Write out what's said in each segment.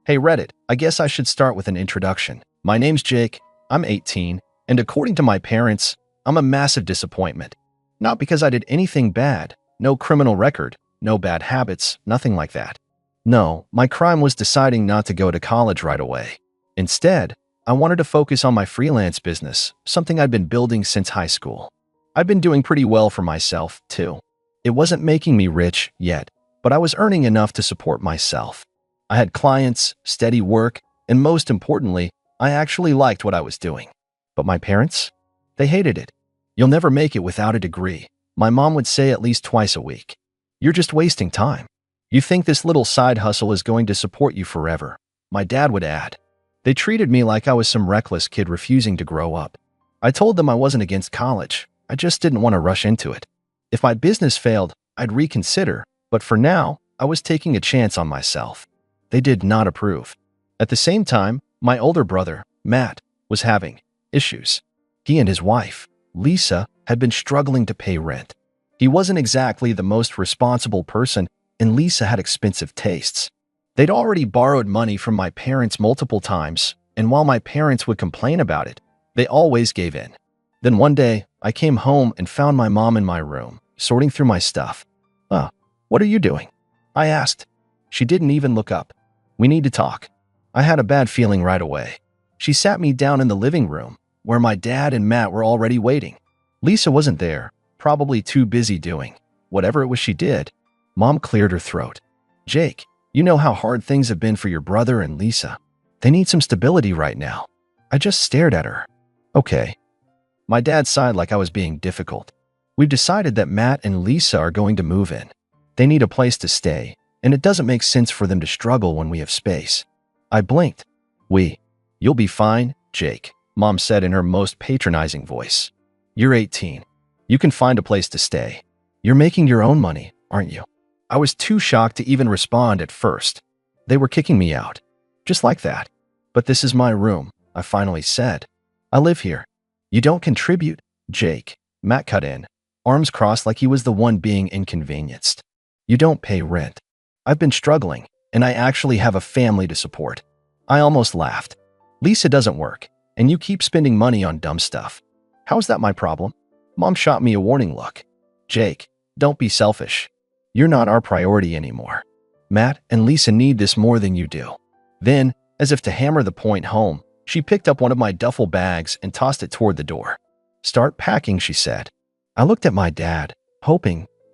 Hey Reddit, I guess I should start with an introduction. My name's Jake, I'm 18, and according to my parents, I'm a massive disappointment. Not because I did anything bad, no criminal record, no bad habits, nothing like that. No, my crime was deciding not to go to college right away. Instead, I wanted to focus on my freelance business, something I'd been building since high school. I'd been doing pretty well for myself, too. It wasn't making me rich yet, but I was earning enough to support myself. I had clients, steady work, and most importantly, I actually liked what I was doing. But my parents? They hated it. You'll never make it without a degree, my mom would say at least twice a week. You're just wasting time. You think this little side hustle is going to support you forever, my dad would add. They treated me like I was some reckless kid refusing to grow up. I told them I wasn't against college, I just didn't want to rush into it. If my business failed, I'd reconsider, but for now, I was taking a chance on myself. They did not approve. At the same time, my older brother, Matt, was having issues. He and his wife, Lisa, had been struggling to pay rent. He wasn't exactly the most responsible person, and Lisa had expensive tastes. They'd already borrowed money from my parents multiple times, and while my parents would complain about it, they always gave in. Then one day, I came home and found my mom in my room, sorting through my stuff. What are you doing?" I asked. She didn't even look up. "We need to talk." I had a bad feeling right away. She sat me down in the living room, where my dad and Matt were already waiting. Lisa wasn't there, probably too busy doing whatever it was she did. Mom cleared her throat. "Jake, you know how hard things have been for your brother and Lisa. They need some stability right now." I just stared at her. "Okay." My dad sighed like I was being difficult. "We've decided that Matt and Lisa are going to move in. They need a place to stay, and it doesn't make sense for them to struggle when we have space." I blinked. You'll be fine, Jake," Mom said in her most patronizing voice. "You're 18. You can find a place to stay. You're making your own money, aren't you?" I was too shocked to even respond at first. They were kicking me out. Just like that. "But this is my room," I finally said. "I live here." "You don't contribute, Jake," Matt cut in, arms crossed like he was the one being inconvenienced. "You don't pay rent. I've been struggling, and I actually have a family to support." I almost laughed. "Lisa doesn't work, and you keep spending money on dumb stuff. How's that my problem?" Mom shot me a warning look. "Jake, don't be selfish. You're not our priority anymore. Matt and Lisa need this more than you do." Then, as if to hammer the point home, she picked up one of my duffel bags and tossed it toward the door. "Start packing," she said. I looked at my dad,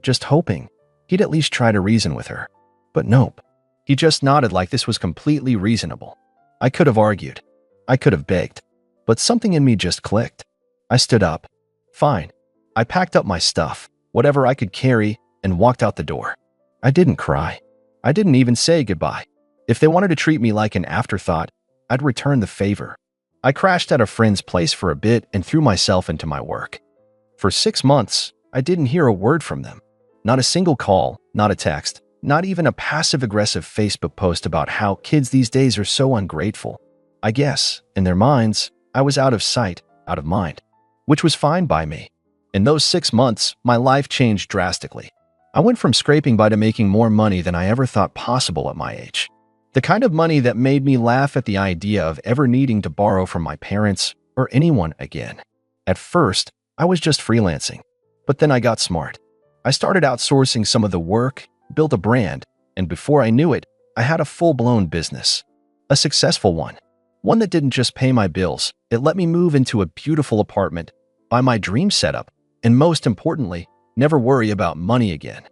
just hoping, he'd at least try to reason with her. But nope. He just nodded like this was completely reasonable. I could have argued. I could have begged. But something in me just clicked. I stood up. Fine. I packed up my stuff, whatever I could carry, and walked out the door. I didn't cry. I didn't even say goodbye. If they wanted to treat me like an afterthought, I'd return the favor. I crashed at a friend's place for a bit and threw myself into my work. For 6 months, I didn't hear a word from them. Not a single call, not a text, not even a passive-aggressive Facebook post about how kids these days are so ungrateful. I guess, in their minds, I was out of sight, out of mind, which was fine by me. In those 6 months, my life changed drastically. I went from scraping by to making more money than I ever thought possible at my age. The kind of money that made me laugh at the idea of ever needing to borrow from my parents or anyone again. At first, I was just freelancing, but then I got smart. I started outsourcing some of the work, built a brand, and before I knew it, I had a full-blown business. A successful one. One that didn't just pay my bills, it let me move into a beautiful apartment, buy my dream setup, and most importantly, never worry about money again.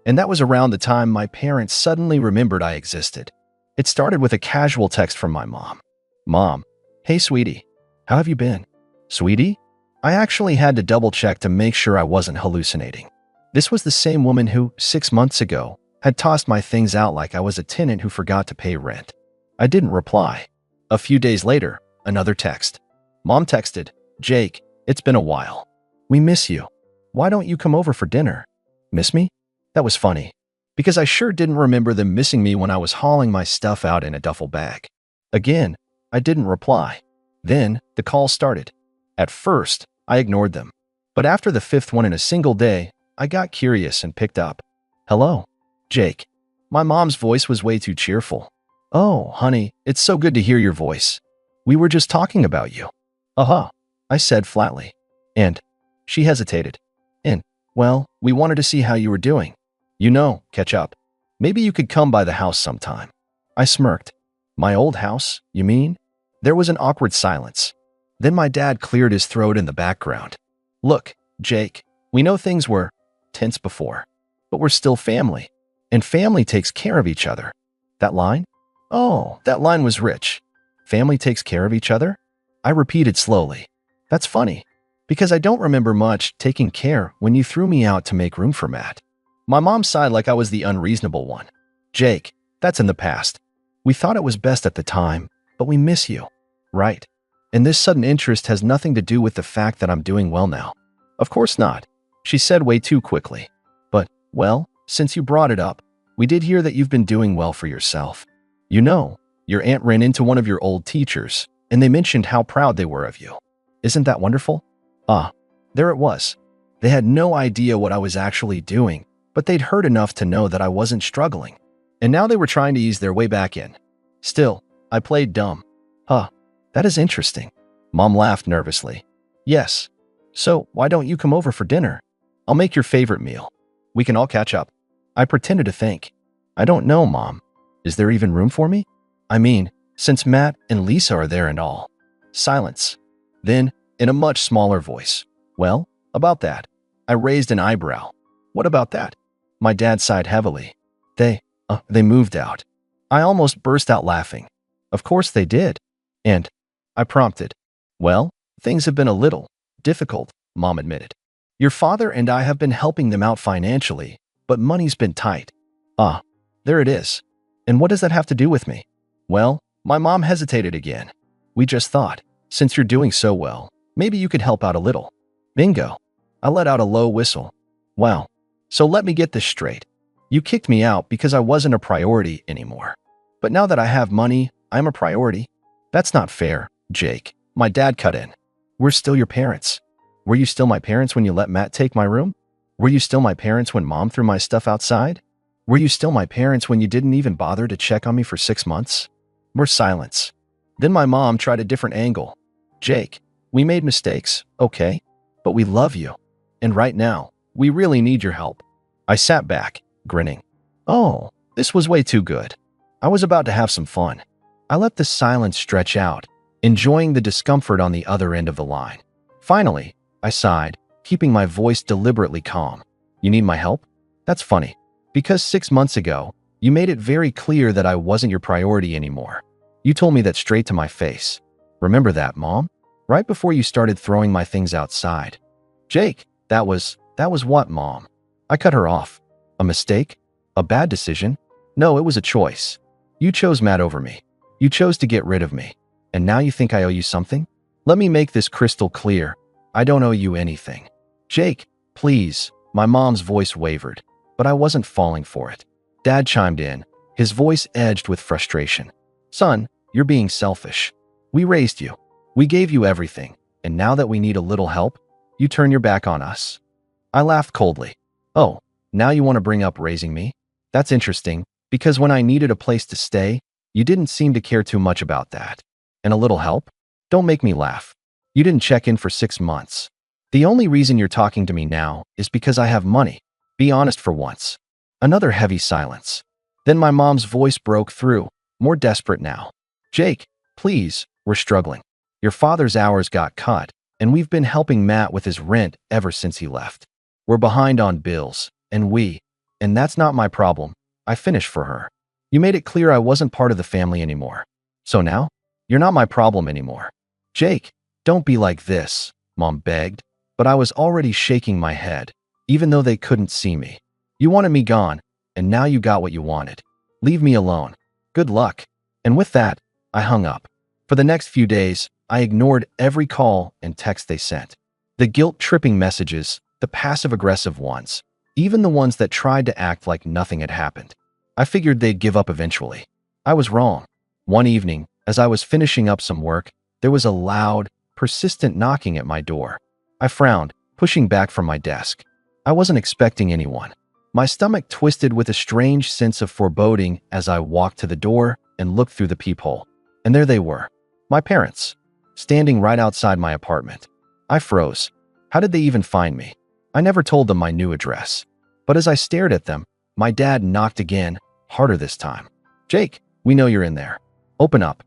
And that was around the time my parents suddenly remembered I existed. It started with a casual text from my mom. "Mom, hey sweetie, how have you been?" "Sweetie?" I actually had to double-check to make sure I wasn't hallucinating. This was the same woman who, 6 months ago, had tossed my things out like I was a tenant who forgot to pay rent. I didn't reply. A few days later, another text. Mom texted, "Jake, it's been a while. We miss you. Why don't you come over for dinner?" Miss me? That was funny, because I sure didn't remember them missing me when I was hauling my stuff out in a duffel bag. Again, I didn't reply. Then, the calls started. At first, I ignored them. But after the 5th one in a single day, I got curious and picked up. "Hello, Jake." My mom's voice was way too cheerful. Oh, honey, it's so good to hear your voice. We were just talking about you. Uh-huh, I said flatly. And she hesitated. And, well, we wanted to see how you were doing. You know, catch up. Maybe you could come by the house sometime. I smirked. My old house, you mean? There was an awkward silence. Then my dad cleared his throat in the background. Look, Jake, we know things were tense before, but we're still family. And family takes care of each other. That line? Oh, that line was rich. Family takes care of each other? I repeated slowly. That's funny, because I don't remember much taking care when you threw me out to make room for Matt. My mom sighed like I was the unreasonable one. Jake, that's in the past. We thought it was best at the time, but we miss you. Right. And this sudden interest has nothing to do with the fact that I'm doing well now. Of course not, she said way too quickly. But, well, since you brought it up, we did hear that you've been doing well for yourself. You know, your aunt ran into one of your old teachers, and they mentioned how proud they were of you. Isn't that wonderful? Ah, there it was. They had no idea what I was actually doing, but they'd heard enough to know that I wasn't struggling. And now they were trying to ease their way back in. Still, I played dumb. Huh, that is interesting. Mom laughed nervously. Yes. So, why don't you come over for dinner? I'll make your favorite meal. We can all catch up. I pretended to think. I don't know, Mom. Is there even room for me? I mean, since Matt and Lisa are there and all. Silence. Then, in a much smaller voice. Well, about that. I raised an eyebrow. What about that? My dad sighed heavily. They moved out. I almost burst out laughing. Of course they did. And I prompted. Well, things have been a little difficult, Mom admitted. Your father and I have been helping them out financially, but money's been tight. Ah, there it is. And what does that have to do with me? Well, my mom hesitated again. We just thought, since you're doing so well, maybe you could help out a little. Bingo. I let out a low whistle. Wow. So let me get this straight. You kicked me out because I wasn't a priority anymore. But now that I have money, I'm a priority. That's not fair, Jake. My dad cut in. We're still your parents. Were you still my parents when you let Matt take my room? Were you still my parents when Mom threw my stuff outside? Were you still my parents when you didn't even bother to check on me for 6 months? More silence. Then my mom tried a different angle. Jake, we made mistakes, okay? But we love you. And right now, we really need your help. I sat back, grinning. Oh, this was way too good. I was about to have some fun. I let the silence stretch out, enjoying the discomfort on the other end of the line. Finally, I sighed, keeping my voice deliberately calm. You need my help? That's funny, because 6 months ago, you made it very clear that I wasn't your priority anymore. You told me that straight to my face. Remember that, Mom? Right before you started throwing my things outside. Jake, that was what, Mom? I cut her off. A mistake? A bad decision? No, it was a choice. You chose Matt over me. You chose to get rid of me. And now you think I owe you something? Let me make this crystal clear. I don't owe you anything. Jake, please. My mom's voice wavered, but I wasn't falling for it. Dad chimed in, his voice edged with frustration. Son, you're being selfish. We raised you. We gave you everything. And now that we need a little help, you turn your back on us. I laughed coldly. Oh, now you want to bring up raising me? That's interesting, because when I needed a place to stay, you didn't seem to care too much about that. And a little help? Don't make me laugh. You didn't check in for 6 months. The only reason you're talking to me now is because I have money. Be honest for once. Another heavy silence. Then my mom's voice broke through, more desperate now. Jake, please, we're struggling. Your father's hours got cut, and we've been helping Matt with his rent ever since he left. We're behind on bills, and that's not my problem. I finished for her. You made it clear I wasn't part of the family anymore. So now, you're not my problem anymore. Jake, don't be like this, Mom begged, but I was already shaking my head, even though they couldn't see me. You wanted me gone, and now you got what you wanted. Leave me alone. Good luck. And with that, I hung up. For the next few days, I ignored every call and text they sent. The guilt-tripping messages, the passive-aggressive ones, even the ones that tried to act like nothing had happened. I figured they'd give up eventually. I was wrong. One evening, as I was finishing up some work, there was a loud, persistent knocking at my door. I frowned, pushing back from my desk. I wasn't expecting anyone. My stomach twisted with a strange sense of foreboding as I walked to the door, and looked through the peephole. And there they were, my parents, standing right outside my apartment. I froze. How did they even find me? I never told them my new address. But as I stared at them, my dad knocked again, harder this time. "Jake, we know you're in there. Open up."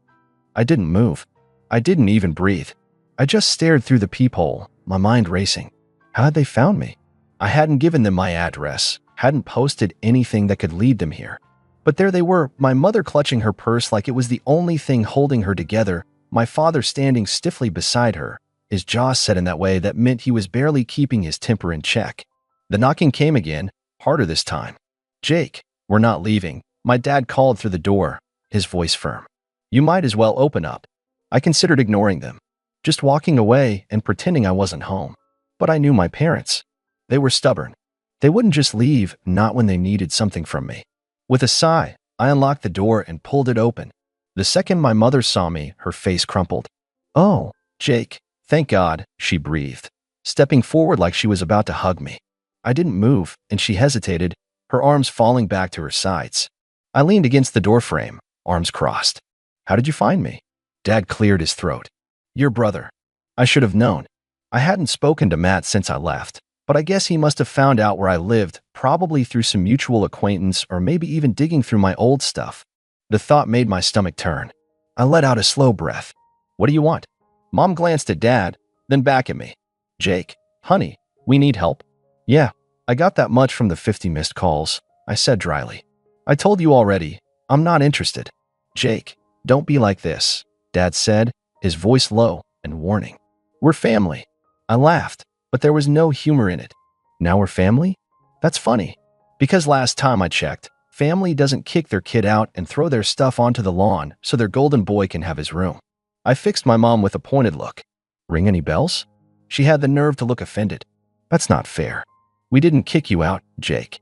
I didn't move. I didn't even breathe. I just stared through the peephole, my mind racing. How had they found me? I hadn't given them my address, hadn't posted anything that could lead them here. But there they were, my mother clutching her purse like it was the only thing holding her together, my father standing stiffly beside her, his jaw set in that way that meant he was barely keeping his temper in check. The knocking came again, harder this time. "Jake, we're not leaving," my dad called through the door, his voice firm. "You might as well open up." I considered ignoring them, just walking away and pretending I wasn't home. But I knew my parents. They were stubborn. They wouldn't just leave, not when they needed something from me. With a sigh, I unlocked the door and pulled it open. The second my mother saw me, her face crumpled. "Oh, Jake, thank God," she breathed, stepping forward like she was about to hug me. I didn't move, and she hesitated, her arms falling back to her sides. I leaned against the doorframe, arms crossed. "How did you find me?" Dad cleared his throat. "Your brother." I should have known. I hadn't spoken to Matt since I left, but I guess he must have found out where I lived, probably through some mutual acquaintance or maybe even digging through my old stuff. The thought made my stomach turn. I let out a slow breath. "What do you want?" Mom glanced at Dad, then back at me. "Jake, honey, we need help." "Yeah, I got that much from the 50 missed calls," I said dryly. "I told you already, I'm not interested." "Jake, don't be like this," Dad said, his voice low and warning. "We're family." I laughed, but there was no humor in it. "Now we're family? That's funny. Because last time I checked, family doesn't kick their kid out and throw their stuff onto the lawn so their golden boy can have his room." I fixed my mom with a pointed look. "Ring any bells?" She had the nerve to look offended. "That's not fair. We didn't kick you out, Jake."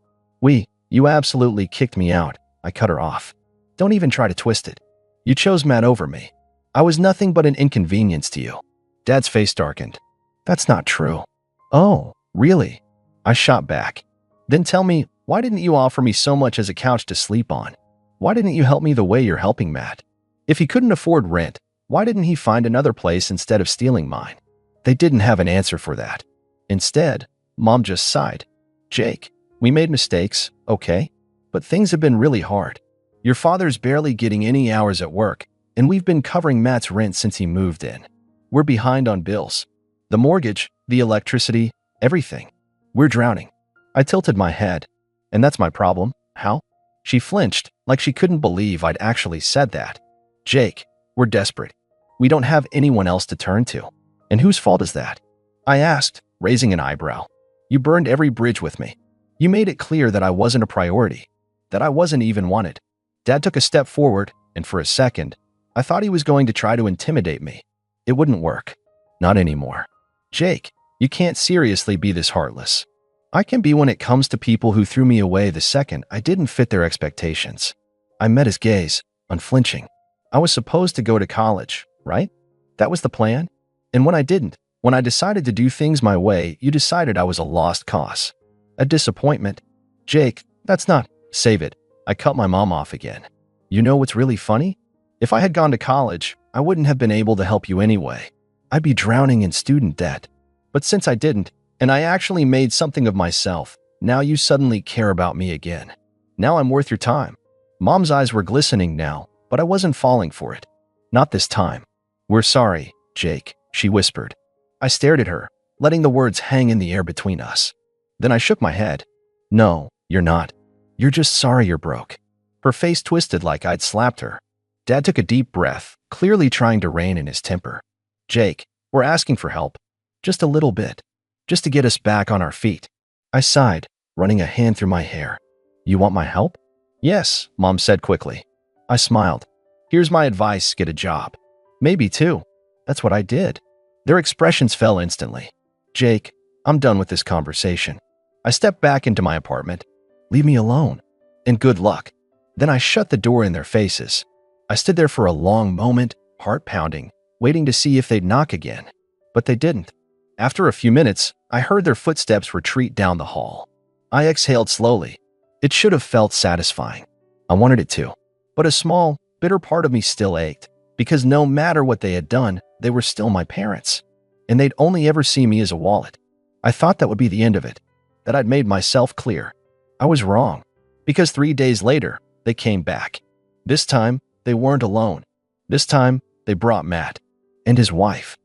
You absolutely kicked me out." I cut her off. "Don't even try to twist it. You chose Matt over me. I was nothing but an inconvenience to you." Dad's face darkened. "That's not true." "Oh, really?" I shot back. "Then tell me, why didn't you offer me so much as a couch to sleep on? Why didn't you help me the way you're helping Matt? If he couldn't afford rent, why didn't he find another place instead of stealing mine?" They didn't have an answer for that. Instead, Mom just sighed. "Jake, we made mistakes, okay? But things have been really hard. Your father's barely getting any hours at work, and we've been covering Matt's rent since he moved in. We're behind on bills. The mortgage, the electricity, everything. We're drowning." I tilted my head. "And that's my problem, how?" She flinched, like she couldn't believe I'd actually said that. "Jake, we're desperate. We don't have anyone else to turn to. And whose fault is that?" I asked, raising an eyebrow. "You burned every bridge with me. You made it clear that I wasn't a priority, that I wasn't even wanted." Dad took a step forward, and for a second, I thought he was going to try to intimidate me. It wouldn't work. Not anymore. "Jake, you can't seriously be this heartless." "I can be when it comes to people who threw me away the second I didn't fit their expectations." I met his gaze, unflinching. "I was supposed to go to college, right? That was the plan? And when I didn't, when I decided to do things my way, you decided I was a lost cause. A disappointment. Jake, that's not—" "Save it." I cut my mom off again. "You know what's really funny? If I had gone to college, I wouldn't have been able to help you anyway. I'd be drowning in student debt. But since I didn't, and I actually made something of myself, now you suddenly care about me again. Now I'm worth your time." Mom's eyes were glistening now, but I wasn't falling for it. "Not this time." "We're sorry, Jake," she whispered. I stared at her, letting the words hang in the air between us. Then I shook my head. "No, you're not. You're just sorry you're broke." Her face twisted like I'd slapped her. Dad took a deep breath, clearly trying to rein in his temper. "Jake, we're asking for help. Just a little bit. Just to get us back on our feet." I sighed, running a hand through my hair. "You want my help?" "Yes," Mom said quickly. I smiled. "Here's my advice, get a job." "Maybe two." That's what I did. Their expressions fell instantly. "Jake, I'm done with this conversation." I stepped back into my apartment. "Leave me alone. And good luck." Then I shut the door in their faces. I stood there for a long moment, heart pounding, waiting to see if they'd knock again. But they didn't. After a few minutes, I heard their footsteps retreat down the hall. I exhaled slowly. It should have felt satisfying. I wanted it to. But a small, bitter part of me still ached, because no matter what they had done, they were still my parents, and they'd only ever see me as a wallet. I thought that would be the end of it, that I'd made myself clear. I was wrong, because 3 days later, they came back. This time, they weren't alone. This time, they brought Matt and his wife.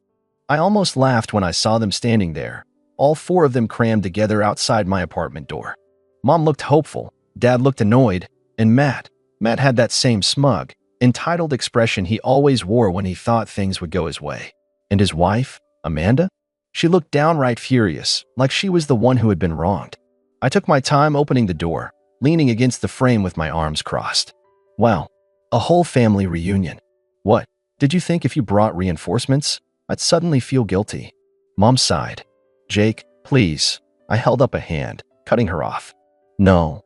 I almost laughed when I saw them standing there, all 4 of them crammed together outside my apartment door. Mom looked hopeful, Dad looked annoyed, and Matt had that same smug, entitled expression he always wore when he thought things would go his way. And his wife, Amanda? She looked downright furious, like she was the one who had been wronged. I took my time opening the door, leaning against the frame with my arms crossed. Wow, a whole family reunion. What, did you think if you brought reinforcements, I'd suddenly feel guilty? Mom sighed. Jake, please. I held up a hand, cutting her off. No.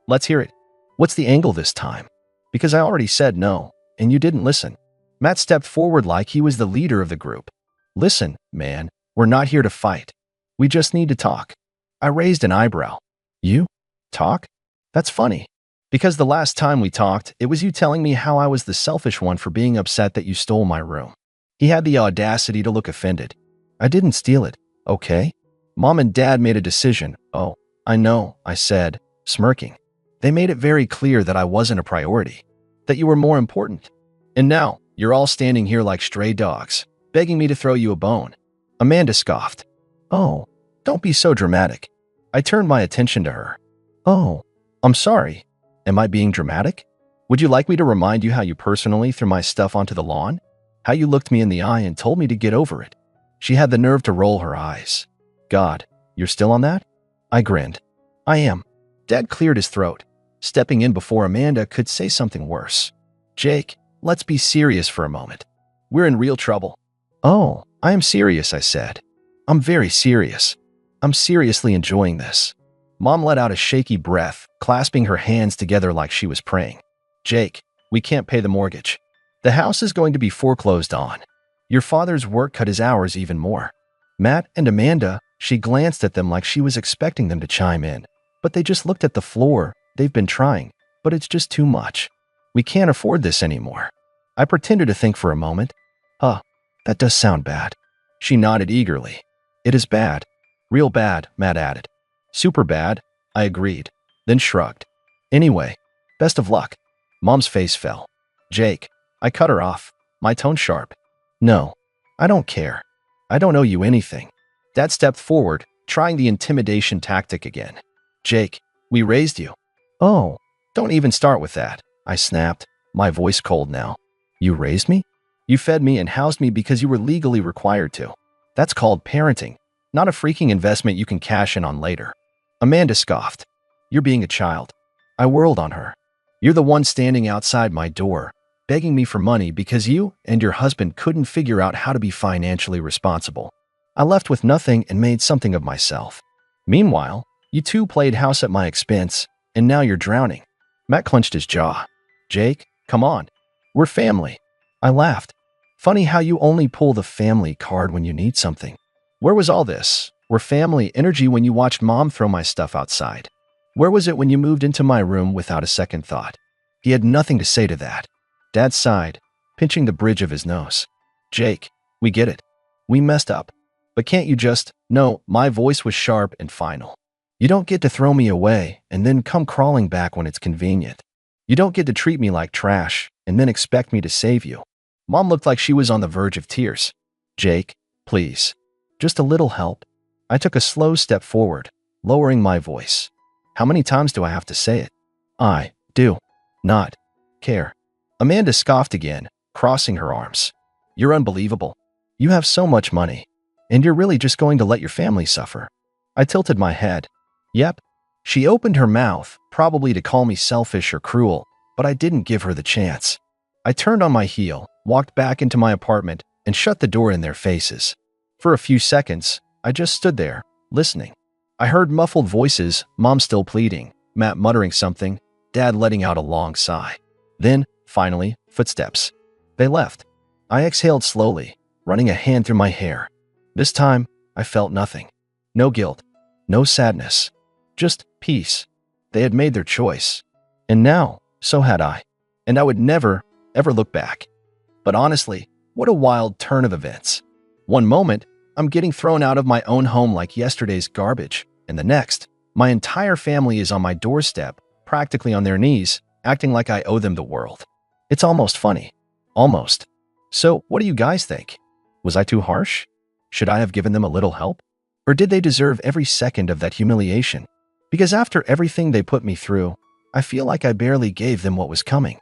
Let's hear it. What's the angle this time? Because I already said no, and you didn't listen. Matt stepped forward like he was the leader of the group. Listen, man, we're not here to fight. We just need to talk. I raised an eyebrow. You? Talk? That's funny. Because the last time we talked, it was you telling me how I was the selfish one for being upset that you stole my room. He had the audacity to look offended. I didn't steal it, okay? Mom and Dad made a decision. Oh, I know, I said, smirking. They made it very clear that I wasn't a priority, that you were more important. And now, you're all standing here like stray dogs, begging me to throw you a bone. Amanda scoffed. Oh, don't be so dramatic. I turned my attention to her. Oh, I'm sorry. Am I being dramatic? Would you like me to remind you how you personally threw my stuff onto the lawn? How you looked me in the eye and told me to get over it? She had the nerve to roll her eyes. God, you're still on that? I grinned. I am. Dad cleared his throat, stepping in before Amanda could say something worse. Jake, let's be serious for a moment. We're in real trouble. Oh, I am serious, I said. I'm very serious. I'm seriously enjoying this. Mom let out a shaky breath, clasping her hands together like she was praying. Jake, we can't pay the mortgage. The house is going to be foreclosed on. Your father's work cut his hours even more. Matt and Amanda, she glanced at them like she was expecting them to chime in, but they just looked at the floor. They've been trying, but it's just too much. We can't afford this anymore. I pretended to think for a moment. That does sound bad. She nodded eagerly. It is bad. Real bad, Matt added. Super bad, I agreed, then shrugged. Anyway, best of luck. Mom's face fell. Jake, I cut her off, my tone sharp. No, I don't care. I don't owe you anything. Dad stepped forward, trying the intimidation tactic again. Jake, we raised you. Oh, don't even start with that, I snapped, my voice cold now. You raised me? You fed me and housed me because you were legally required to. That's called parenting, not a freaking investment you can cash in on later. Amanda scoffed. You're being a child. I whirled on her. You're the one standing outside my door, begging me for money because you and your husband couldn't figure out how to be financially responsible. I left with nothing and made something of myself. Meanwhile, you two played house at my expense, and now you're drowning. Matt clenched his jaw. Jake, come on. We're family. I laughed. Funny how you only pull the family card when you need something. Where was all this? Were family energy when you watched Mom throw my stuff outside? Where was it when you moved into my room without a second thought? He had nothing to say to that. Dad sighed, pinching the bridge of his nose. Jake, we get it. We messed up. But can't you just— No, my voice was sharp and final. You don't get to throw me away and then come crawling back when it's convenient. You don't get to treat me like trash and then expect me to save you. Mom looked like she was on the verge of tears. Jake, please. Just a little help. I took a slow step forward, lowering my voice. How many times do I have to say it? I do not care. Amanda scoffed again, crossing her arms. You're unbelievable. You have so much money, and you're really just going to let your family suffer. I tilted my head. Yep. She opened her mouth, probably to call me selfish or cruel, but I didn't give her the chance. I turned on my heel, walked back into my apartment, and shut the door in their faces. For a few seconds, I just stood there, listening. I heard muffled voices, Mom still pleading, Matt muttering something, Dad letting out a long sigh. Then, finally, footsteps. They left. I exhaled slowly, running a hand through my hair. This time, I felt nothing. No guilt, no sadness, just peace. They had made their choice. And now, so had I. and I would never, ever look back. But honestly, what a wild turn of events. One moment, I'm getting thrown out of my own home like yesterday's garbage, and the next, my entire family is on my doorstep, practically on their knees, acting like I owe them the world. It's almost funny. Almost. So, what do you guys think? Was I too harsh? Should I have given them a little help? Or did they deserve every second of that humiliation? Because after everything they put me through, I feel like I barely gave them what was coming.